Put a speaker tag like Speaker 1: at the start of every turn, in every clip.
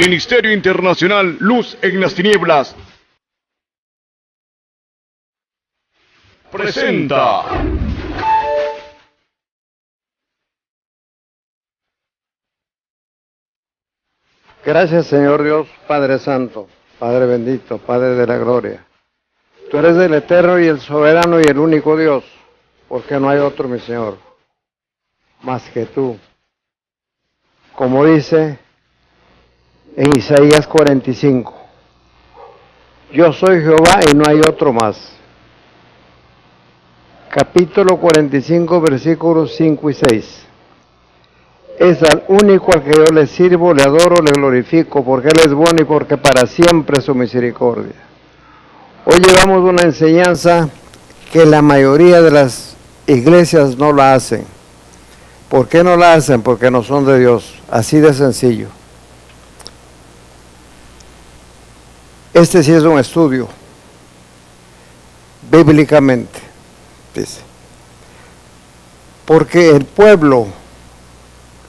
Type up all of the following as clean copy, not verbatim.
Speaker 1: Ministerio Internacional Luz en las Tinieblas presenta
Speaker 2: Gracias, Señor Dios, Padre Santo, Padre bendito, Padre de la gloria. Tú eres el eterno y el soberano y el único Dios, porque no hay otro, mi Señor, más que tú. Como dice en Isaías 45, yo soy Jehová y no hay otro más. Capítulo 45, versículos 5 y 6. Es al único al que yo le sirvo, le adoro, le glorifico, porque Él es bueno y porque para siempre es su misericordia. Hoy llevamos una enseñanza que la mayoría de las iglesias no la hacen. ¿Por qué no la hacen? Porque no son de Dios, así de sencillo. Este sí es un estudio, bíblicamente, dice. Porque el pueblo,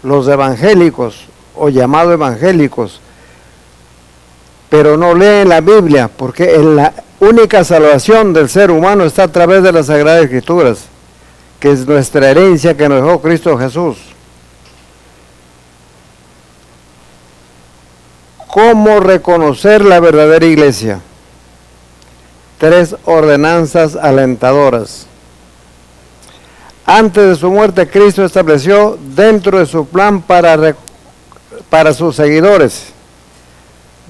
Speaker 2: los evangélicos o llamados evangélicos, pero no leen la Biblia, porque la única salvación del ser humano está a través de las Sagradas Escrituras, que es nuestra herencia que nos dejó Cristo Jesús. ¿Cómo reconocer la verdadera iglesia? 3 ordenanzas alentadoras. Antes de su muerte, Cristo estableció dentro de su plan para sus seguidores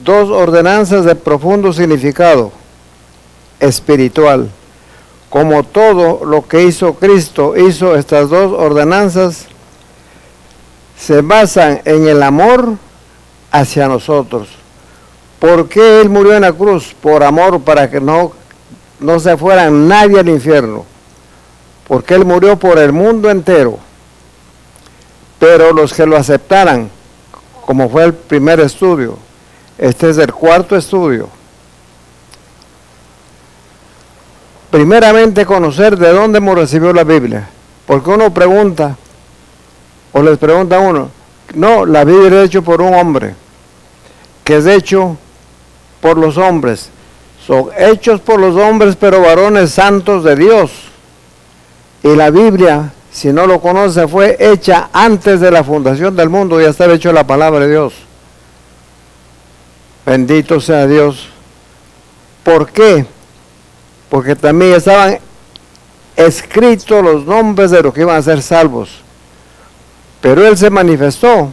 Speaker 2: 2 ordenanzas de profundo significado espiritual. Como todo lo que hizo Cristo, hizo estas 2 ordenanzas, se basan en el amor hacia nosotros. ¿Por qué Él murió en la cruz? Por amor, para que no se fuera nadie al infierno. Porque Él murió por el mundo entero. Pero los que lo aceptaran, como fue el primer estudio, este es el 4º estudio. Primeramente, conocer de dónde hemos recibido la Biblia. Porque uno pregunta, o les pregunta a uno, no, la Biblia es hecha por un hombre, que es hecho por los hombres. Son hechos por los hombres, pero varones santos de Dios. Y la Biblia, si no lo conoce, fue hecha antes de la fundación del mundo, ya estaba hecho la palabra de Dios. Bendito sea Dios. ¿Por qué? Porque también estaban escritos los nombres de los que iban a ser salvos. Pero Él se manifestó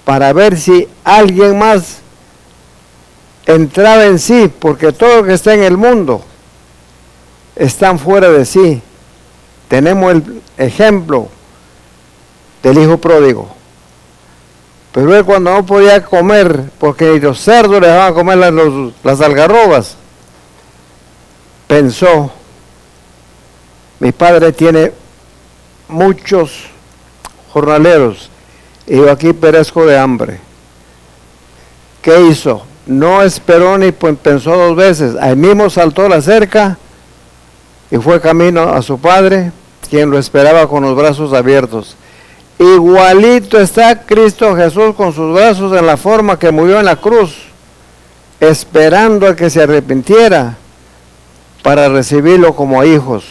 Speaker 2: para ver si alguien más entraba en sí, porque todo lo que está en el mundo están fuera de sí. Tenemos el ejemplo del hijo pródigo. Pero él, cuando no podía comer, porque los cerdos le dejaban comer las algarrobas, pensó, mi padre tiene muchos jornaleros y yo aquí perezco de hambre. ¿Qué hizo? No esperó ni pensó 2 veces. Ahí mismo saltó la cerca y fue camino a su padre, quien lo esperaba con los brazos abiertos. Igualito está Cristo Jesús con sus brazos en la forma que murió en la cruz, esperando a que se arrepintiera para recibirlo como hijos.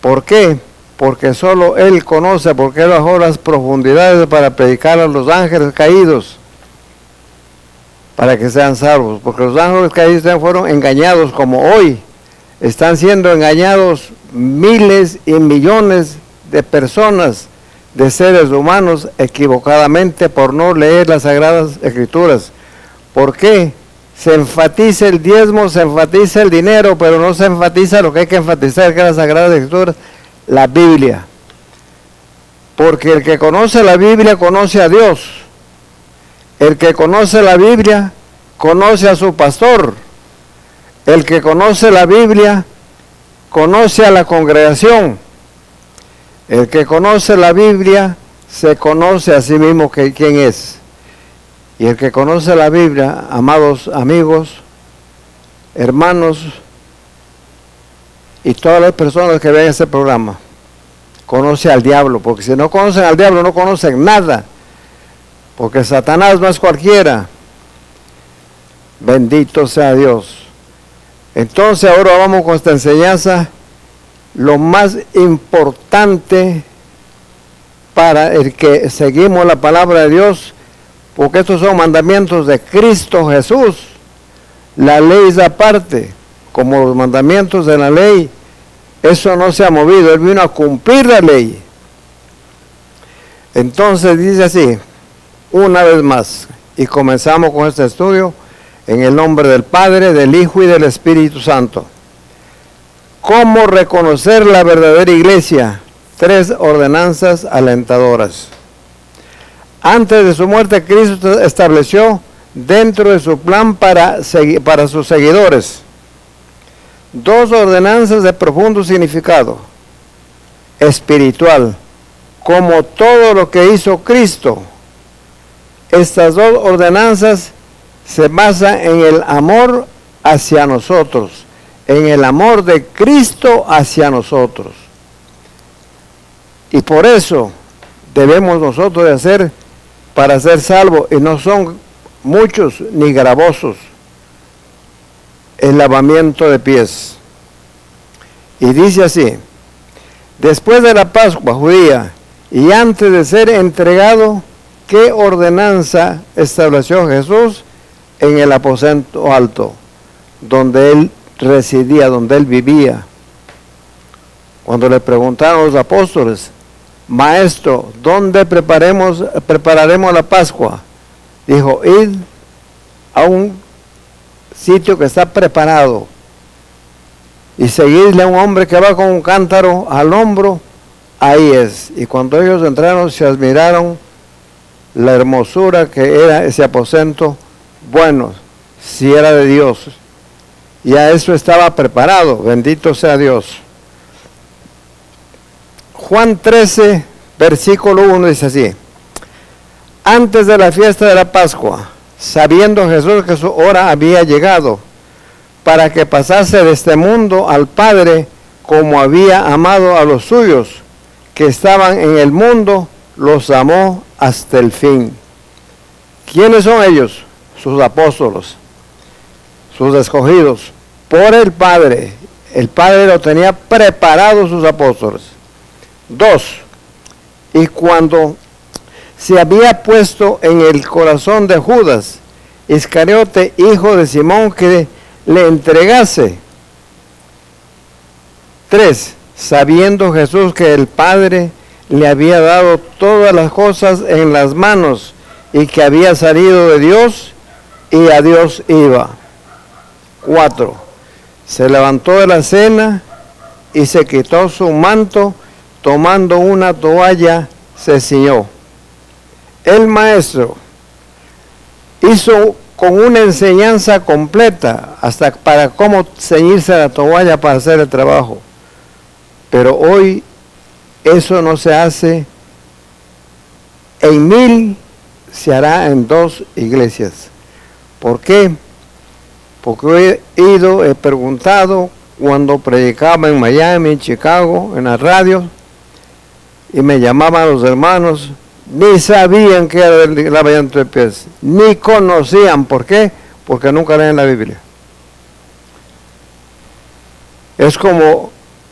Speaker 2: ¿Por qué? Porque solo Él conoce, porque Él bajó las profundidades para predicar a los ángeles caídos, para que sean salvos, porque los ángeles caídos fueron engañados, como hoy están siendo engañados miles y millones de personas, de seres humanos, equivocadamente por no leer las Sagradas Escrituras. ¿Por qué? Se enfatiza el diezmo, se enfatiza el dinero, pero no se enfatiza lo que hay que enfatizar, que es las Sagradas Escrituras, la Biblia. Porque el que conoce la Biblia conoce a Dios. El que conoce la Biblia conoce a su pastor. El que conoce la Biblia conoce a la congregación. El que conoce la Biblia se conoce a sí mismo quién es. Y el que conoce la Biblia, amados amigos, hermanos y todas las personas que ven este programa, conoce al diablo, porque si no conocen al diablo no conocen nada. porque Satanás no es cualquiera. Bendito sea Dios. Entonces ahora vamos con esta enseñanza. Lo más importante para el que seguimos la palabra de Dios, porque estos son mandamientos de Cristo Jesús. La ley es aparte, como los mandamientos de la ley, eso no se ha movido, Él vino a cumplir la ley. Entonces dice así, una vez más, y comenzamos con este estudio, en el nombre del Padre, del Hijo y del Espíritu Santo. ¿Cómo reconocer la verdadera iglesia? 3 ordenanzas alentadoras. Antes de su muerte, Cristo estableció dentro de su plan para sus seguidores 2 ordenanzas de profundo significado espiritual, como todo lo que hizo Cristo. Estas 2 ordenanzas se basan en el amor hacia nosotros, en el amor de Cristo hacia nosotros. Y por eso debemos nosotros de hacer para ser salvos, y no son muchos ni gravosos, el lavamiento de pies. Y dice así: después de la Pascua judía y antes de ser entregado, ¿qué ordenanza estableció Jesús en el aposento alto, donde Él residía, donde Él vivía? Cuando le preguntaron los apóstoles: Maestro, ¿dónde prepararemos la Pascua? Dijo: id a un sitio que está preparado y seguidle a un hombre que va con un cántaro al hombro, ahí es. Y cuando ellos entraron, se admiraron la hermosura que era ese aposento. Bueno, si era de Dios, ya eso estaba preparado, bendito sea Dios. Juan 13, versículo 1 dice así: antes de la fiesta de la Pascua, sabiendo Jesús que su hora había llegado, para que pasase de este mundo al Padre, como había amado a los suyos que estaban en el mundo, los amó hasta el fin. ¿Quiénes son ellos? Sus apóstolos, sus escogidos por el Padre. El Padre lo tenía preparado, sus apóstoles. 2. Y cuando se había puesto en el corazón de Judas Iscariote, hijo de Simón, que le entregase. 3. Sabiendo Jesús que el Padre le había dado todas las cosas en las manos y que había salido de Dios y a Dios iba. 4. Se levantó de la cena y se quitó su manto, tomando una toalla, se ciñó. El maestro hizo con una enseñanza completa, hasta para cómo ceñirse la toalla para hacer el trabajo. Pero hoy eso no se hace en 1000, se hará en 2 iglesias. ¿Por qué? Porque he preguntado cuando predicaba en Miami, en Chicago, en la radio, y me llamaban los hermanos, ni sabían que era el lavamiento de pies, ni conocían. ¿Por qué? Porque nunca leen la Biblia. Es como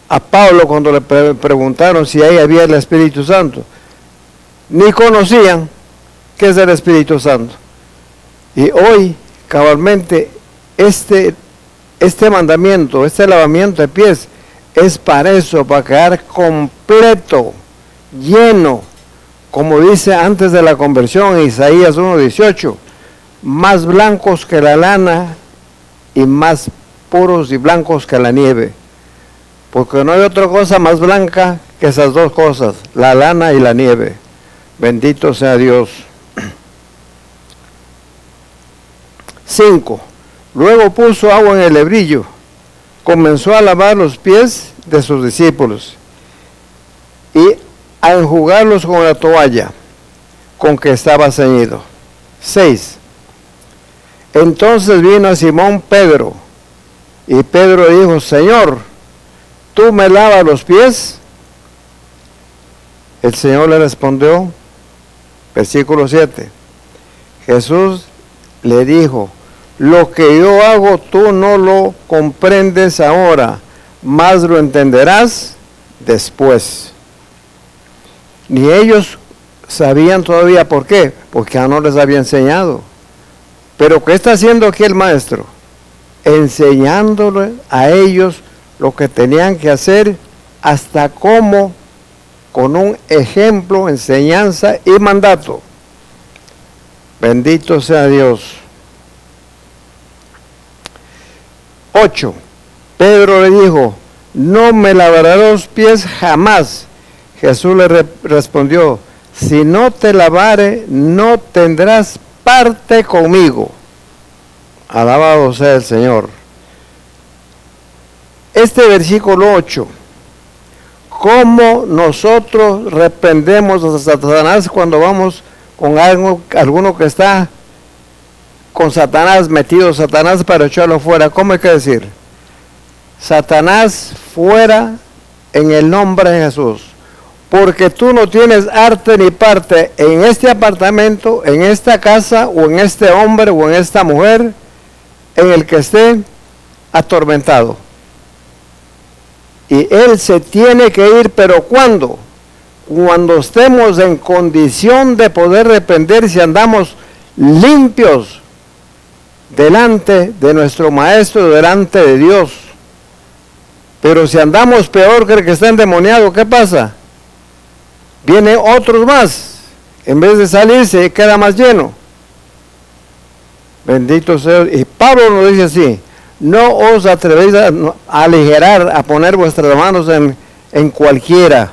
Speaker 2: a Pablo cuando le preguntaron si ahí había el Espíritu Santo, ni conocían qué es el Espíritu Santo. Y hoy, cabalmente, este mandamiento, este lavamiento de pies, es para eso, para quedar completo, lleno, como dice antes de la conversión en Isaías 1:18, más blancos que la lana y más puros y blancos que la nieve, porque no hay otra cosa más blanca que esas 2 cosas, la lana y la nieve. Bendito sea Dios. 5. Luego puso agua en el lebrillo, comenzó a lavar los pies de sus discípulos y a enjugarlos con la toalla con que estaba ceñido. 6. Entonces vino a Simón Pedro, y Pedro dijo: Señor, ¿tú me lavas los pies? El Señor le respondió, versículo 7, Jesús le dijo: lo que yo hago tú no lo comprendes ahora, mas lo entenderás después. Ni ellos sabían todavía por qué, porque ya no les había enseñado. Pero ¿qué está haciendo aquí el maestro? Enseñándole a ellos lo que tenían que hacer, hasta cómo, con un ejemplo, enseñanza y mandato. Bendito sea Dios. 8. Pedro le dijo: no me lavarás los pies jamás. Jesús le respondió: si no te lavare, no tendrás parte conmigo. Alabado sea el Señor. Este versículo 8. ¿Cómo nosotros reprendemos a Satanás cuando vamos con alguno que está con Satanás, metido Satanás, para echarlo fuera? ¿Cómo hay que decir? Satanás, fuera en el nombre de Jesús, porque tú no tienes arte ni parte en este apartamento, en esta casa, o en este hombre, o en esta mujer, en el que esté atormentado. Y él se tiene que ir, pero ¿cuándo? Cuando estemos en condición de poder reprender, si andamos limpios delante de nuestro Maestro, delante de Dios. Pero si andamos peor que el que está endemoniado, ¿qué pasa? Vienen otros más. En vez de salirse, queda más lleno. Bendito sea. Y Pablo nos dice así: no os atrevéis a aligerar, a poner vuestras manos en cualquiera.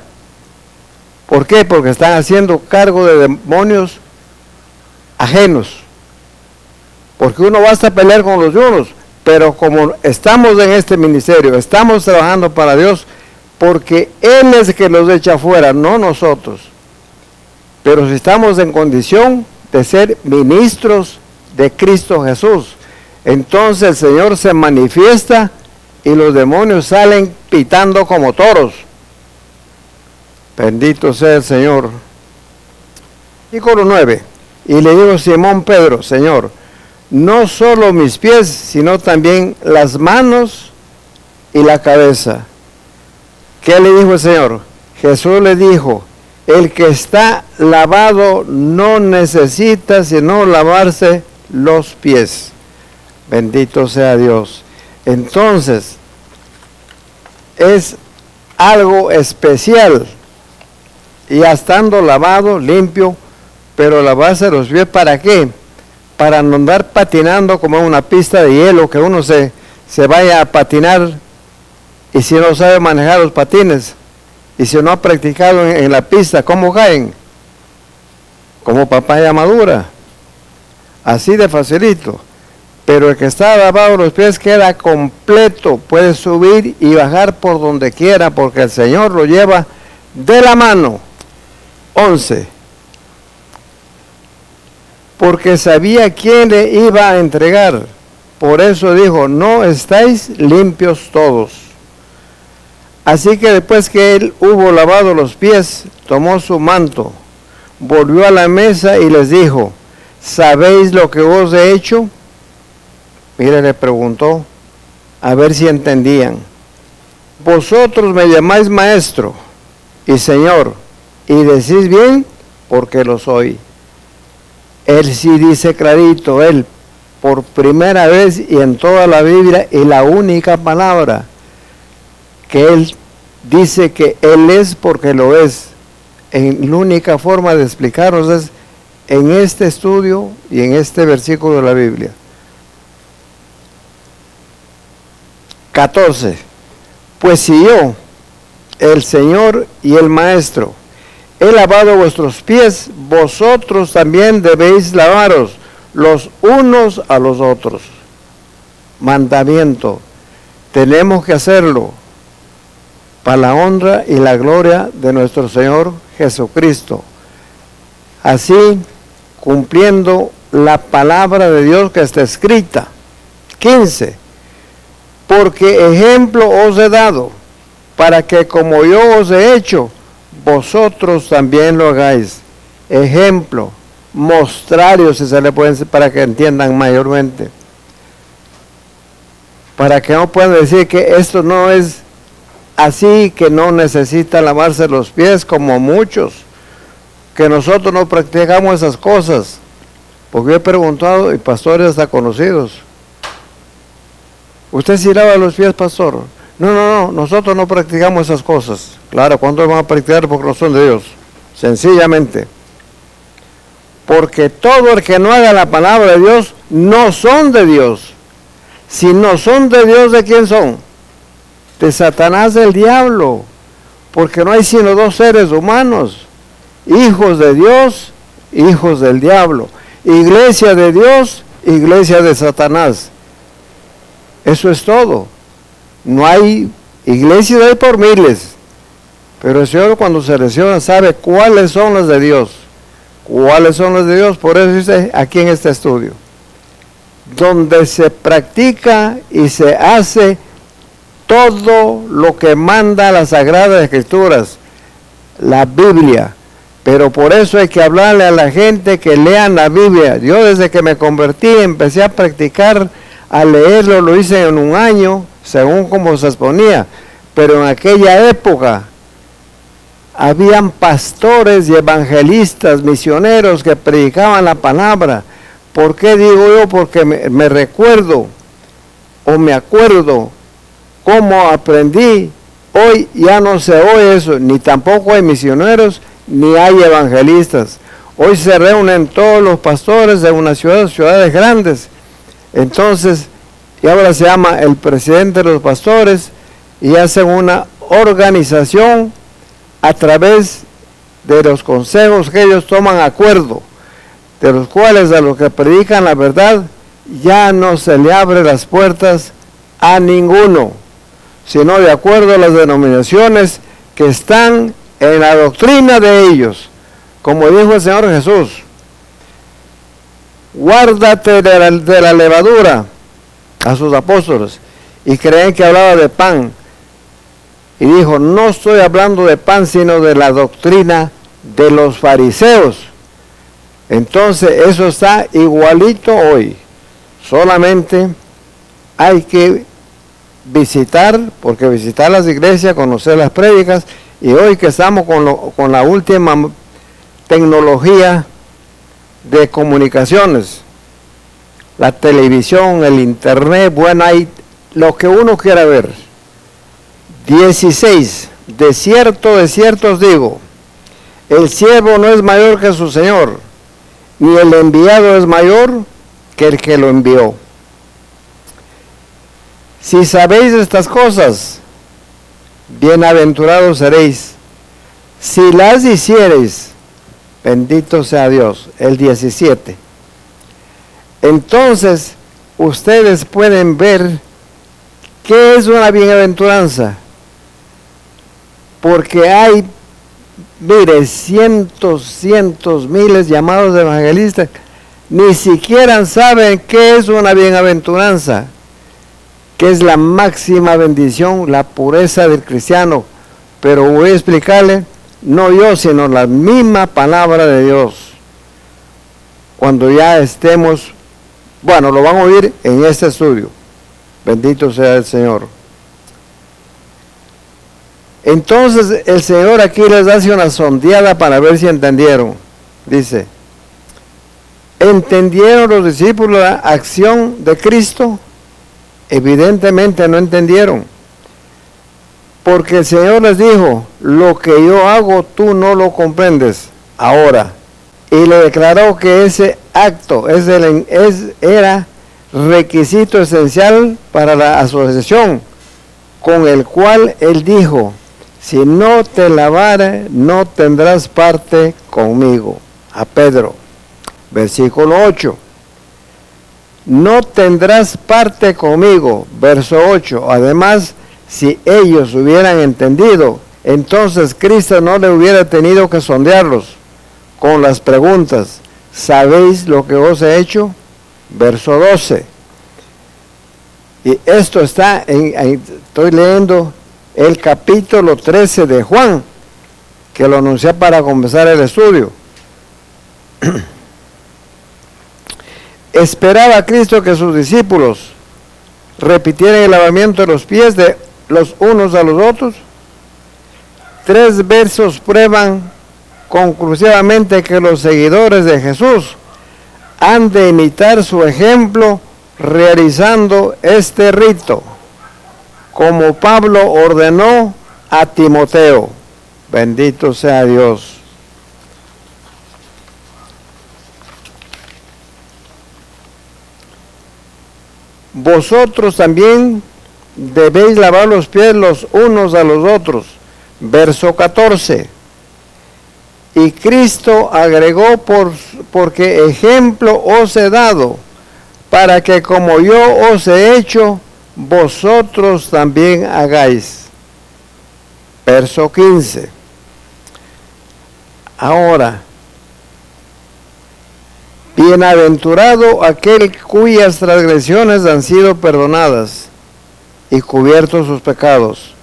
Speaker 2: ¿Por qué? Porque están haciendo cargo de demonios ajenos. Porque uno basta a pelear con los unos, pero como estamos en este ministerio, estamos trabajando para Dios, porque Él es el que los echa afuera, no nosotros. Pero si estamos en condición de ser ministros de Cristo Jesús, entonces el Señor se manifiesta y los demonios salen pitando como toros. Bendito sea el Señor. Versículo 9. Y le dijo Simón Pedro: Señor, no solo mis pies, sino también las manos y la cabeza. ¿Qué le dijo el Señor? Jesús le dijo: el que está lavado no necesita sino lavarse los pies. Bendito sea Dios. Entonces, es algo especial, y ya estando lavado, limpio, pero lavarse los pies, ¿para qué? Para no andar patinando como en una pista de hielo, que uno se vaya a patinar, y si no sabe manejar los patines, y si no ha practicado en la pista, ¿cómo caen? Como papaya madura, así de facilito. Pero el que está lavado los pies queda completo, puede subir y bajar por donde quiera, porque el Señor lo lleva de la mano. 11. Porque sabía quién le iba a entregar, por eso dijo: no estáis limpios todos. Así que después que él hubo lavado los pies, tomó su manto, volvió a la mesa y les dijo: ¿sabéis lo que os he hecho? Mire, le preguntó, a ver si entendían. Vosotros me llamáis maestro y señor, y decís bien, porque lo soy. Él sí dice clarito, él, por primera vez y en toda la Biblia, y la única palabra que él dice que él es porque lo es. La única forma de explicarnos es en este estudio y en este versículo de la Biblia. 14. Pues si yo, el Señor y el Maestro, he lavado vuestros pies, vosotros también debéis lavaros los unos a los otros. Mandamiento. Tenemos que hacerlo para la honra y la gloria de nuestro Señor Jesucristo. Así, cumpliendo la palabra de Dios que está escrita. 15. Porque ejemplo os he dado, para que como yo os he hecho, vosotros también lo hagáis. Ejemplo. mostrarios, si se le pueden decir, para que entiendan mayormente. Para que no puedan decir que esto no es así, que no necesita lavarse los pies como muchos, que nosotros no practicamos esas cosas. Porque yo he preguntado, y pastores hasta conocidos, ¿usted sí lava los pies, pastor? No, nosotros no practicamos esas cosas. Claro, ¿cuándo van a practicar? Porque no son de Dios. Sencillamente. Porque todo el que no haga la palabra de Dios, no son de Dios. Si no son de Dios, ¿de quién son? De Satanás, del diablo. Porque no hay sino dos seres humanos. Hijos de Dios, hijos del diablo. Iglesia de Dios, iglesia de Satanás. Eso es todo. No hay iglesias, hay por miles. Pero el Señor, cuando selecciona, sabe cuáles son las de Dios. ¿Cuáles son las de Dios? Por eso dice aquí en este estudio. Donde se practica y se hace todo lo que manda las Sagradas Escrituras, la Biblia. Pero por eso hay que hablarle a la gente que lean la Biblia. Yo desde que me convertí empecé a practicar, a leerlo, lo hice en un año, según como se exponía. Pero en aquella época habían pastores y evangelistas, misioneros que predicaban la palabra. ¿Por qué digo yo? Porque me recuerdo o me acuerdo cómo aprendí. Hoy ya no se oye eso, ni tampoco hay misioneros, ni hay evangelistas. Hoy se reúnen todos los pastores de una ciudad, ciudades grandes. Entonces, y ahora se llama el presidente de los pastores y hacen una organización a través de los consejos que ellos toman acuerdo, de los cuales a los que predican la verdad ya no se le abre las puertas a ninguno, sino de acuerdo a las denominaciones que están en la doctrina de ellos. Como dijo el Señor Jesús, guárdate de la levadura, a sus apóstoles, y creen que hablaba de pan, y dijo, no estoy hablando de pan, sino de la doctrina de los fariseos. Entonces eso está igualito hoy, solamente hay que visitar, porque visitar las iglesias, conocer las prédicas, y hoy que estamos con la última tecnología de comunicaciones, la televisión, el internet, bueno, hay lo que uno quiera ver. 16, de cierto os digo, el siervo no es mayor que su señor, ni el enviado es mayor que el que lo envió. Si sabéis estas cosas, bienaventurados seréis. Si las hiciereis, bendito sea Dios. El 17. Entonces, ustedes pueden ver qué es una bienaventuranza. Porque hay, mire, cientos, miles llamados evangelistas, ni siquiera saben qué es una bienaventuranza, que es la máxima bendición, la pureza del cristiano. Pero voy a explicarle, no yo, sino la misma palabra de Dios. Cuando ya estemos, bueno, lo van a oír en este estudio. Bendito sea el Señor. Entonces el Señor aquí les hace una sondeada para ver si entendieron. Dice, ¿entendieron los discípulos la acción de Cristo? Evidentemente no entendieron. Porque el Señor les dijo, lo que yo hago tú no lo comprendes ahora. Y le declaró que ese acto era requisito esencial para la asociación, con el cual él dijo, si no te lavare, no tendrás parte conmigo. A Pedro, versículo 8. No tendrás parte conmigo, verso 8. Además, si ellos hubieran entendido, entonces Cristo no le hubiera tenido que sondearlos con las preguntas, ¿sabéis lo que os he hecho? Verso 12. Y esto está, estoy leyendo el capítulo 13 de Juan, que lo anuncié para comenzar el estudio. esperaba a Cristo que sus discípulos repitieran el lavamiento de los pies de los unos a los otros. 3 versos prueban conclusivamente que los seguidores de Jesús han de imitar su ejemplo realizando este rito, como Pablo ordenó a Timoteo. Bendito sea Dios. Vosotros también debéis lavar los pies los unos a los otros. Verso 14. Y Cristo agregó, porque ejemplo os he dado, para que como yo os he hecho, vosotros también hagáis. Verso 15. Ahora, bienaventurado aquel cuyas transgresiones han sido perdonadas y cubiertos sus pecados.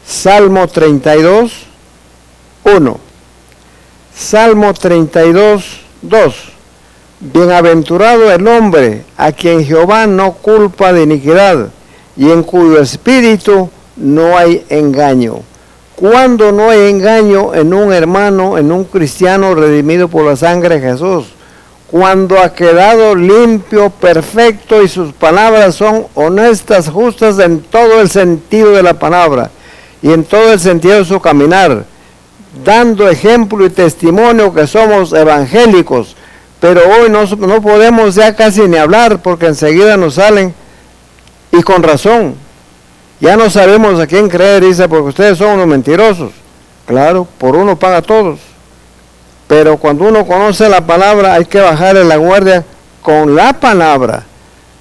Speaker 2: Salmo 32, 1. Salmo 32, 2. Bienaventurado el hombre a quien Jehová no culpa de iniquidad y en cuyo espíritu no hay engaño. ¿Cuándo no hay engaño en un hermano, en un cristiano redimido por la sangre de Jesús? Cuando ha quedado limpio, perfecto y sus palabras son honestas, justas en todo el sentido de la palabra y en todo el sentido de su caminar, dando ejemplo y testimonio que somos evangélicos. Pero hoy no podemos ya casi ni hablar porque enseguida nos salen, y con razón, ya no sabemos a quién creer, dice, porque ustedes son unos mentirosos. Claro, por uno paga todos. Pero cuando uno conoce la palabra hay que bajarle la guardia con la palabra,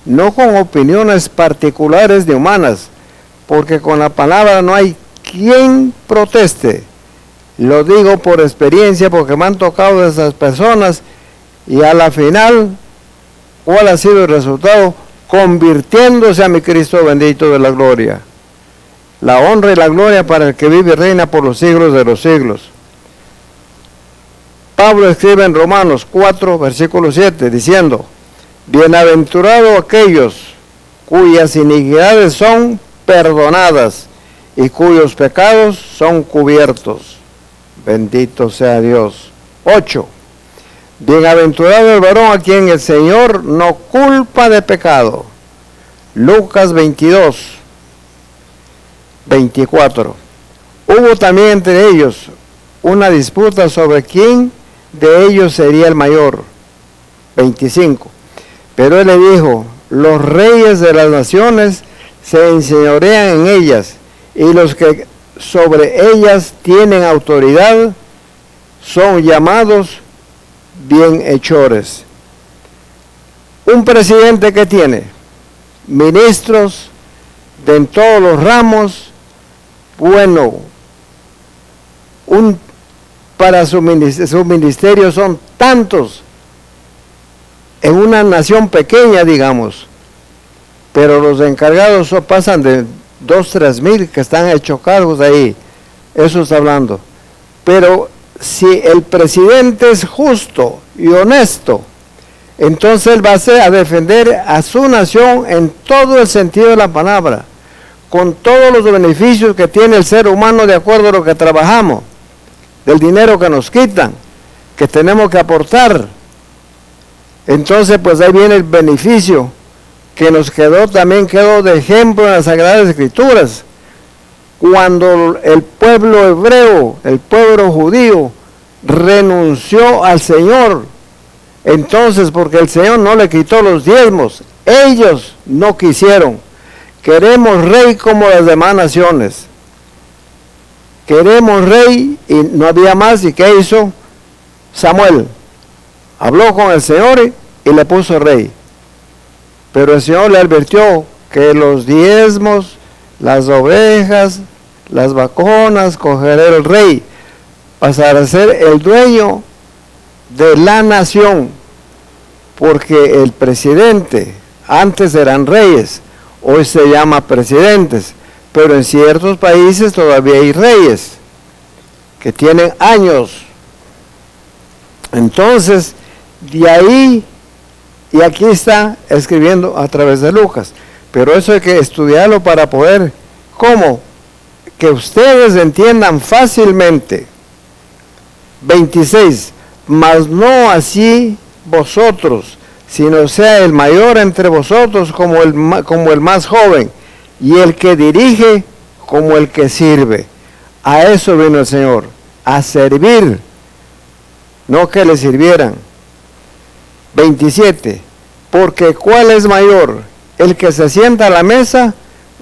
Speaker 2: no con opiniones particulares de humanas, porque con la palabra no hay quien proteste. Lo digo por experiencia porque me han tocado de esas personas y a la final, ¿cuál ha sido el resultado? Convirtiéndose a mi Cristo bendito de la gloria. La honra y la gloria para el que vive y reina por los siglos de los siglos. Pablo escribe en Romanos 4, versículo 7, diciendo, bienaventurados aquellos cuyas iniquidades son perdonadas y cuyos pecados son cubiertos. Bendito sea Dios. 8. Bienaventurado el varón a quien el Señor no culpa de pecado. Lucas 22, 24. Hubo también entre ellos una disputa sobre quién de ellos sería el mayor. 25. Pero él le dijo, los reyes de las naciones se enseñorean en ellas, y los que sobre ellas tienen autoridad son llamados bienhechores. Un presidente que tiene ministros de en todos los ramos, bueno, para su ministerio son tantos en una nación pequeña, digamos, pero los encargados pasan de 2-3 mil que están hechos cargos ahí. Eso está hablando. Pero si el presidente es justo y honesto, entonces él va a defender a su nación en todo el sentido de la palabra, con todos los beneficios que tiene el ser humano de acuerdo a lo que trabajamos, del dinero que nos quitan, que tenemos que aportar. Entonces pues ahí viene el beneficio que nos también quedó de ejemplo en las Sagradas Escrituras. Cuando el pueblo hebreo, el pueblo judío, renunció al Señor, entonces porque el Señor no le quitó los diezmos, ellos no quisieron. Queremos rey como las demás naciones. Queremos rey, y no había más. ¿Y qué hizo Samuel? Habló con el Señor y le puso rey. Pero el Señor le advirtió que los diezmos, las ovejas, las vaconas, cogerá el rey, pasará a ser el dueño de la nación, porque el presidente, antes eran reyes, hoy se llama presidentes, pero en ciertos países todavía hay reyes que tienen años. Entonces, de ahí Y aquí está escribiendo a través de Lucas. Pero eso hay que estudiarlo para poder, ¿cómo? Que ustedes entiendan fácilmente. 26. Mas no así vosotros, sino sea el mayor entre vosotros como el más joven, y el que dirige como el que sirve. A eso vino el Señor, a servir, no que le sirvieran. 27. Porque ¿cuál es mayor? ¿El que se sienta a la mesa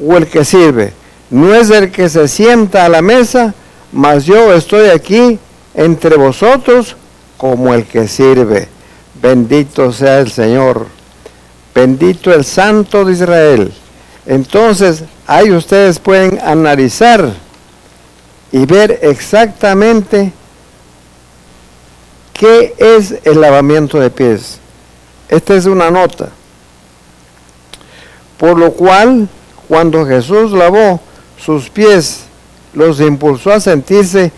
Speaker 2: o el que sirve? No es el que se sienta a la mesa, mas yo estoy aquí entre vosotros como el que sirve. Bendito sea el Señor, bendito el Santo de Israel. Entonces, ahí ustedes pueden analizar y ver exactamente qué es el lavamiento de pies. Esta es una nota. Por lo cual, cuando Jesús lavó sus pies, los impulsó a sentirse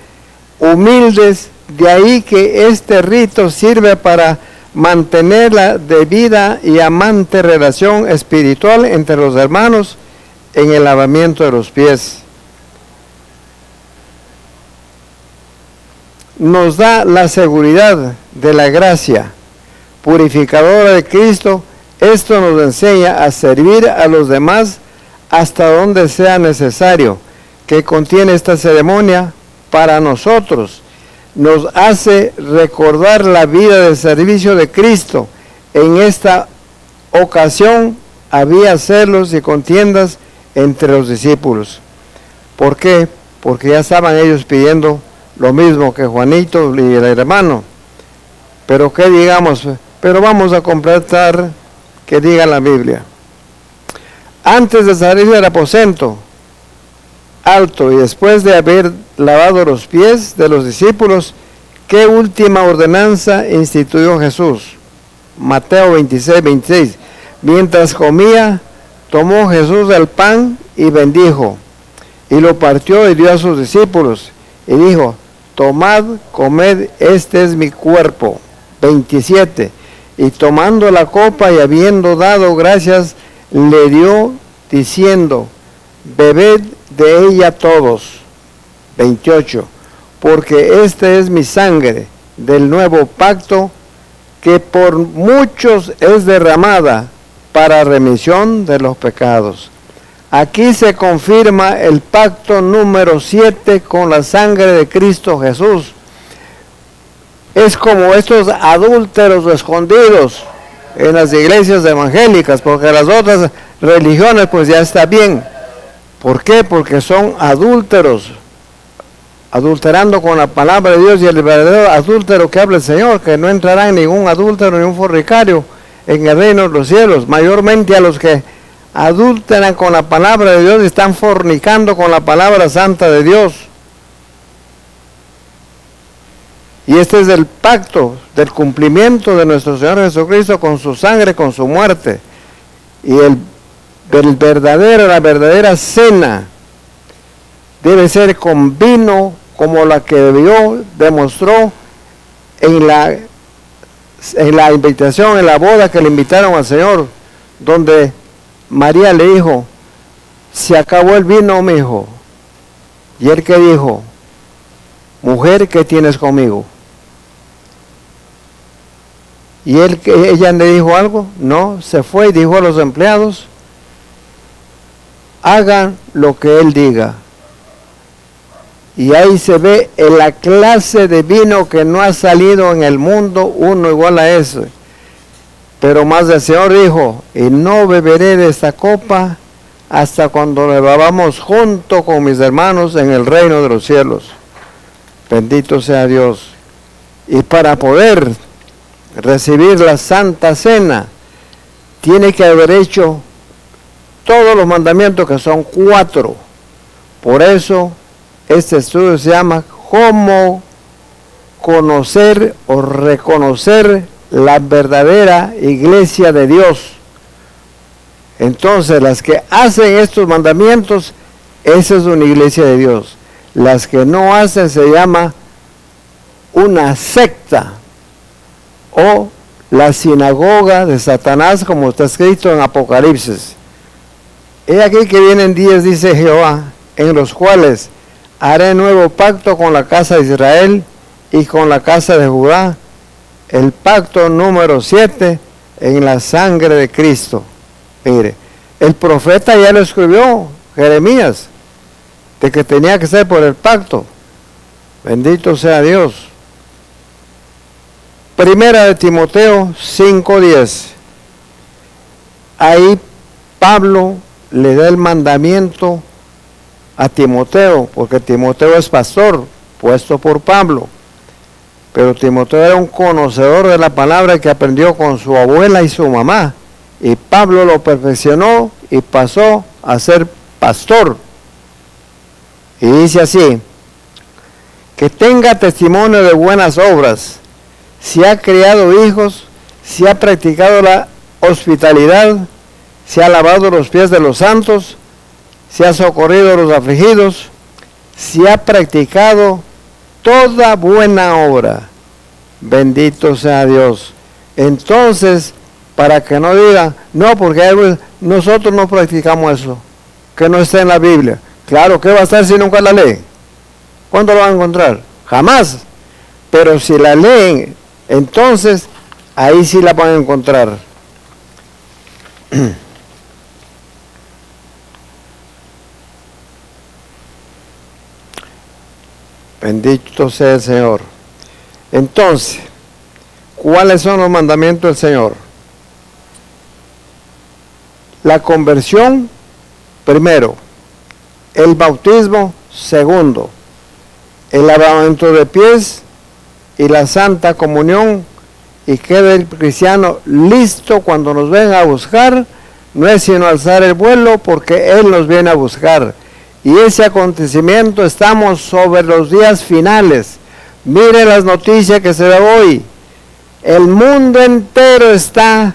Speaker 2: humildes. De ahí que este rito sirve para mantener la debida y amante relación espiritual entre los hermanos en el lavamiento de los pies. Nos da la seguridad de la gracia purificadora de Cristo. Esto nos enseña a servir a los demás hasta donde sea necesario, que contiene esta ceremonia para nosotros. Nos hace recordar la vida de servicio de Cristo. En esta ocasión había celos y contiendas entre los discípulos. ¿Por qué? Porque ya estaban ellos pidiendo lo mismo que Juanito y el hermano. Pero ¿qué digamos? Pero vamos a completar que diga la Biblia. Antes de salir del aposento alto y después de haber lavado los pies de los discípulos, ¿qué última ordenanza instituyó Jesús? Mateo 26, 26. Mientras comía, tomó Jesús el pan y bendijo, y lo partió y dio a sus discípulos, y dijo: tomad, comed, este es mi cuerpo. 27. Y tomando la copa y habiendo dado gracias, le dio, diciendo: bebed de ella todos. 28. Porque esta es mi sangre del nuevo pacto, que por muchos es derramada para remisión de los pecados. Aquí se confirma el pacto número 7 con la sangre de Cristo Jesús. Es como estos adúlteros escondidos en las iglesias evangélicas, porque las otras religiones pues ya está bien. ¿Por qué? Porque son adúlteros, adulterando con la palabra de Dios, y el verdadero adúltero que habla el Señor, que no entrará en ningún adúltero ni un fornicario en el reino de los cielos. Mayormente a los que adulteran con la palabra de Dios y están fornicando con la palabra santa de Dios. Y este es el pacto del cumplimiento de nuestro Señor Jesucristo con su sangre, con su muerte. Y la verdadera cena debe ser con vino, como la que demostró en la invitación, en la boda que le invitaron al Señor, donde María le dijo: se acabó el vino, mi hijo. Y él que dijo: mujer, ¿qué tienes conmigo? Y ella le dijo algo, no, se fue y dijo a los empleados: hagan lo que él diga. Y ahí se ve en la clase de vino que no ha salido en el mundo uno igual a ese. Pero más el Señor dijo: y no beberé de esta copa hasta cuando la bebamos junto con mis hermanos en el reino de los cielos. Bendito sea Dios. Y para poder recibir la Santa Cena, tiene que haber hecho todos los mandamientos, que son 4. Por eso este estudio se llama cómo conocer o reconocer la verdadera iglesia de Dios. Entonces, las que hacen estos mandamientos, esa es una iglesia de Dios. Las que no hacen se llama una secta, o la sinagoga de Satanás, como está escrito en Apocalipsis. He aquí que vienen días, dice Jehová, en los cuales haré nuevo pacto con la casa de Israel y con la casa de Judá, el pacto número 7 en la sangre de Cristo. Mire, el profeta ya lo escribió, Jeremías, de que tenía que ser por el pacto. Bendito sea Dios. Primera de Timoteo 5:10. Ahí Pablo le da el mandamiento a Timoteo, porque Timoteo es pastor, puesto por Pablo. Pero Timoteo era un conocedor de la palabra que aprendió con su abuela y su mamá. Y Pablo lo perfeccionó y pasó a ser pastor. Y dice así, que tenga testimonio de buenas obras, si ha criado hijos, si ha practicado la hospitalidad, si ha lavado los pies de los santos, si ha socorrido a los afligidos, si ha practicado toda buena obra. Bendito sea Dios. Entonces, para que no digan, no, porque nosotros no practicamos eso, que no está en la Biblia. Claro, ¿qué va a estar si nunca la leen? ¿Cuándo lo van a encontrar? Jamás. Pero si la leen, entonces ahí sí la van a encontrar. Bendito sea el Señor. Entonces, ¿cuáles son los mandamientos del Señor? La conversión, primero. El bautismo, segundo. El lavamiento de pies y la santa comunión, y quede el cristiano listo cuando nos venga a buscar. No es sino alzar el vuelo, porque Él nos viene a buscar. Y ese acontecimiento, estamos sobre los días finales. Mire las noticias que se da hoy. El mundo entero está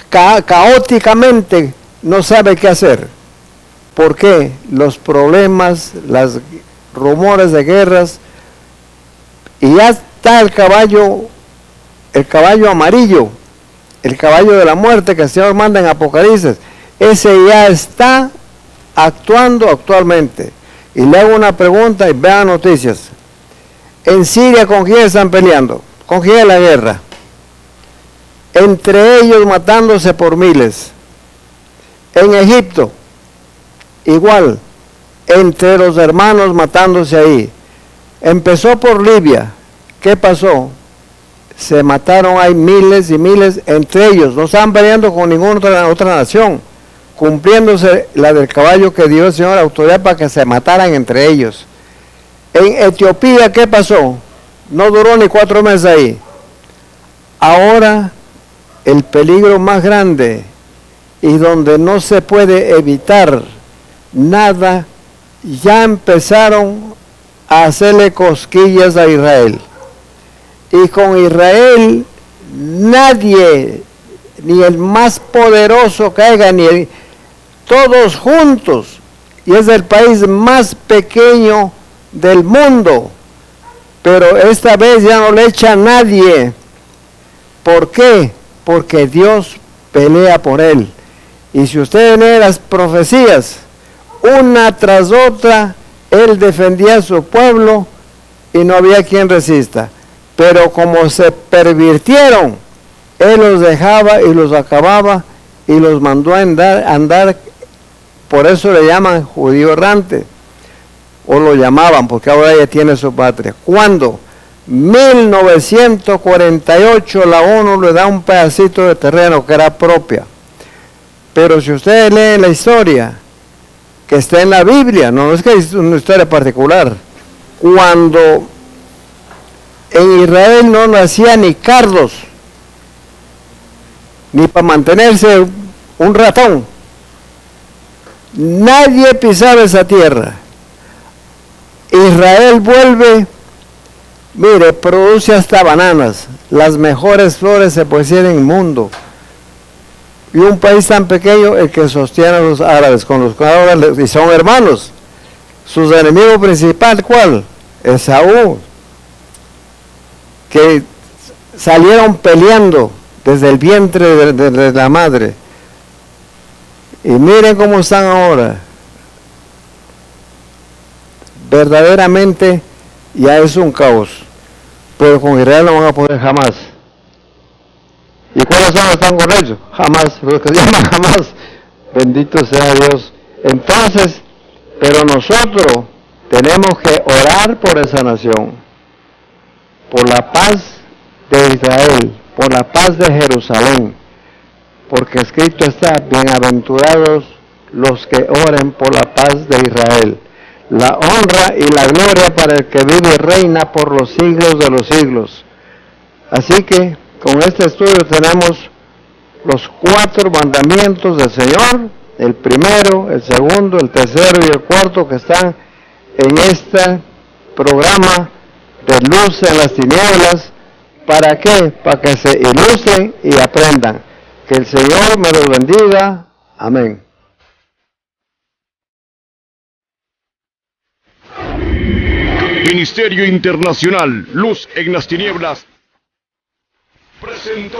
Speaker 2: caóticamente, no sabe qué hacer. ¿Por qué? Los problemas, los rumores de guerras, y ya está el caballo amarillo, el caballo de la muerte que el Señor manda en Apocalipsis. Ese ya está actuando actualmente. Y le hago una pregunta y vean noticias. En Siria, ¿con quién están peleando? ¿Con quién es la guerra? Entre ellos matándose por miles. En Egipto, igual, entre los hermanos matándose ahí. Empezó por Libia. ¿Qué pasó? Se mataron, hay miles y miles entre ellos. No estaban peleando con ninguna otra nación, cumpliéndose la del caballo que dio el Señor autoridad para que se mataran entre ellos. En Etiopía, ¿qué pasó? No duró ni 4 meses ahí. Ahora, el peligro más grande y donde no se puede evitar nada, ya empezaron a hacerle cosquillas a Israel. Y con Israel nadie, ni el más poderoso caiga, todos juntos, y es el país más pequeño del mundo, pero esta vez ya no le echa a nadie. ¿Por qué? Porque Dios pelea por él. Y si ustedes leen las profecías, una tras otra, él defendía a su pueblo y no había quien resista. Pero como se pervirtieron, él los dejaba y los acababa y los mandó a andar. Por eso le llaman judío errante, o lo llamaban, porque ahora ya tiene su patria. Cuando 1948 la ONU le da un pedacito de terreno que era propia. Pero si ustedes leen la historia que está en la Biblia, no es que es una historia particular, cuando en Israel no nacía ni cardos, ni para mantenerse un ratón, nadie pisaba esa tierra. Israel vuelve, mire, produce hasta bananas, las mejores flores se pueden decir en el mundo. Y un país tan pequeño, el que sostiene a los árabes, con los cuales y son hermanos. Su enemigo principal, ¿cuál? Esaú, que salieron peleando desde el vientre de la madre. Y miren cómo están ahora. Verdaderamente ya es un caos. Pero con Israel no van a poder jamás. ¿Y cuáles son los que están con ellos? Jamás, los que se llaman jamás. Bendito sea Dios. Entonces, pero nosotros tenemos que orar por esa nación, por la paz de Israel, por la paz de Jerusalén, porque escrito está: bienaventurados los que oren por la paz de Israel. La honra y la gloria para el que vive y reina por los siglos de los siglos. Así que con este estudio tenemos los 4 mandamientos del Señor, el primero, el segundo, el tercero y el cuarto, que están en este programa de Luz en las Tinieblas. ¿Para qué? Para que se ilustren y aprendan. Que el Señor me los bendiga. Amén.
Speaker 1: Ministerio Internacional Luz en las Tinieblas presentó